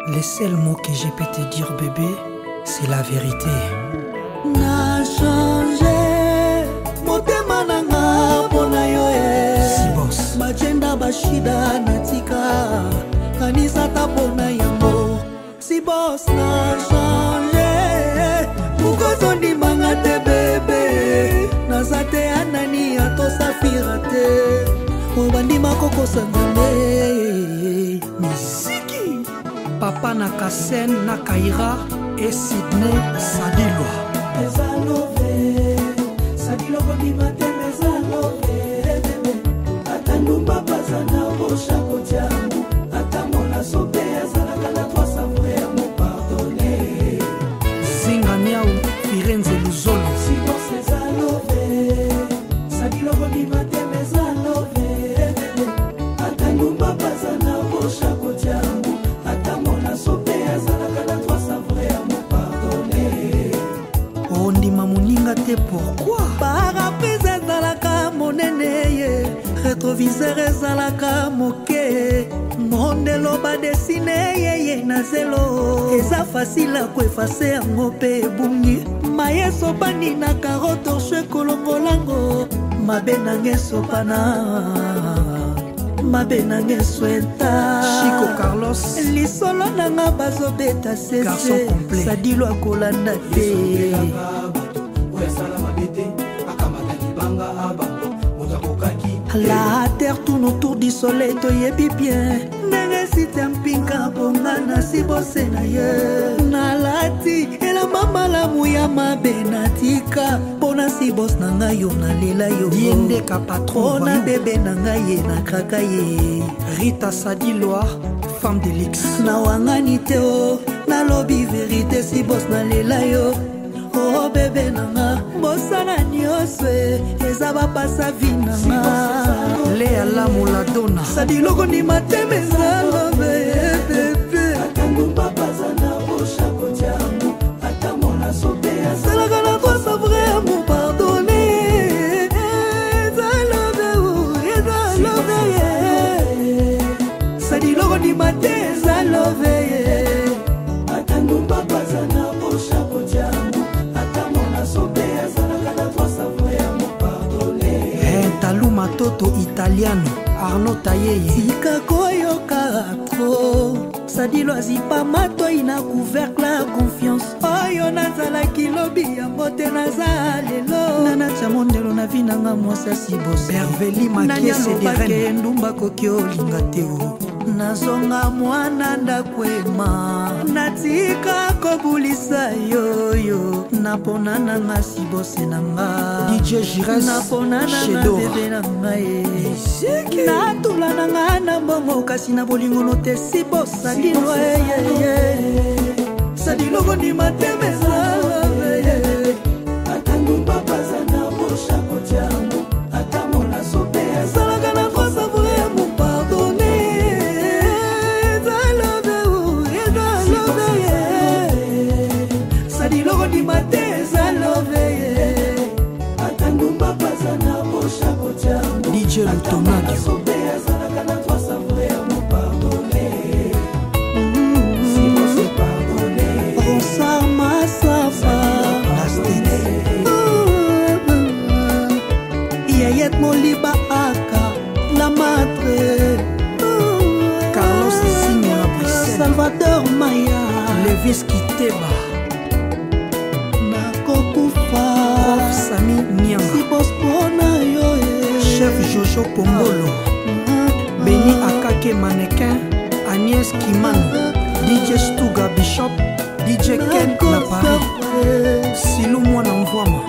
Les seuls mots que je peux te dire, bébé, c'est la vérité. Na changé, motema nanga pona yo Si boss Majenda bashida natika kanisa tapona yango. Si boss na changé, mukozo ni manga te bébé. Nazate anani ato safira te. Obandi makoko sangane. Miziki Papa Nakasen Nakaira et Sydney Sadilwa. Ezalove, Sadilo kodimate mezalove. Atanumba bazana bosha kotiamu. Atamona sope azalaka na toi savourer mon pardonner. Zinga Niao Firenze Luzolo. Si boss ezalove, Sadilo kodimate mezalove. Atanumba bazana bosha kotiamu. Atamona sope azalaka na toi savourer mon pardonner. Ondima Muninga te pourquoi? Parapluie ezalaka monene ye, rétroviseur ezalaka moke. Mondelo ba dessine ye na zelo. Eza facile à koefase yango pe ebungi. Maye sopani na carotte torche kolongolango. Mabe nange sopana, mabe nange sweta. Chico Carlos Lisolo nanga bazobeta sese. Garçon complet. Sadilo akolanda te. La terre tourne autour du soleil, toyebi bien. Neresite mpinga bongana si bose na ye. Nalati elamba malamu ya mabe natika. Pona si bos na ngai yo nalela yo. Diendeka patron Pona bebe na ngai ye nakraka ye. Rita Sadilwa, femme de luxe. Na wangani te o, nalobi vérité si bos nalela yo. Oh bébé nanga, bosana nyonso eza bapasa vi nanga. Léa Lamoladona Sadilo kondima te mezalobe bébé. Atangumba bazana bosha kotiamu. Atamona sope azalaka na toi savourer mon pardonner. Ezalobe ye. Sadilo kondima te ezalobe ye. Atangumba bazana bosha kotiamu. Taluma Toto Italiano Arnaud Tayeye Tika koyoka tro Sadilo azipa mato ina couvercle la confiance. Oyo nazalaki lobi yango te naza lelo. Nana tia mondelo na vi nanga mwasi si bosse. Berveli Makiese de Rennes ndumba koki olinga te o. Nazonga mwana ndakwema. Natika kobulisa yoyo. Napona nanga si bosse nanga. DJ Jires Napona nanga bebe nanga ye. Natula nanga na mbongo kasi na bolingo no te si bosse. Sadilo Sadilo kondima te mezalobe ye. Atangumba bazana bosha kotiamu. Atamona sope azalaka na toi savourer mon pardonner. Ezalobe ye. Sadilo kondima te ezalobe ye. Atangumba bazana bosha kotiamu. DJ Lutonadio sope azalaka na toi savourer mon pardonner. Yayet Moliba Aka, la madre Carlos Signe à Bruxelles Salvador Maya Levis Kiteba Nakokufa Prof Sami Nyanga Si Bospona yo Chef Jojo Pongolo Beni Akake Mannequin Agnès Kimano DJ Stuga Bishop DJ Ken na Paris Silou Mwana Mvwama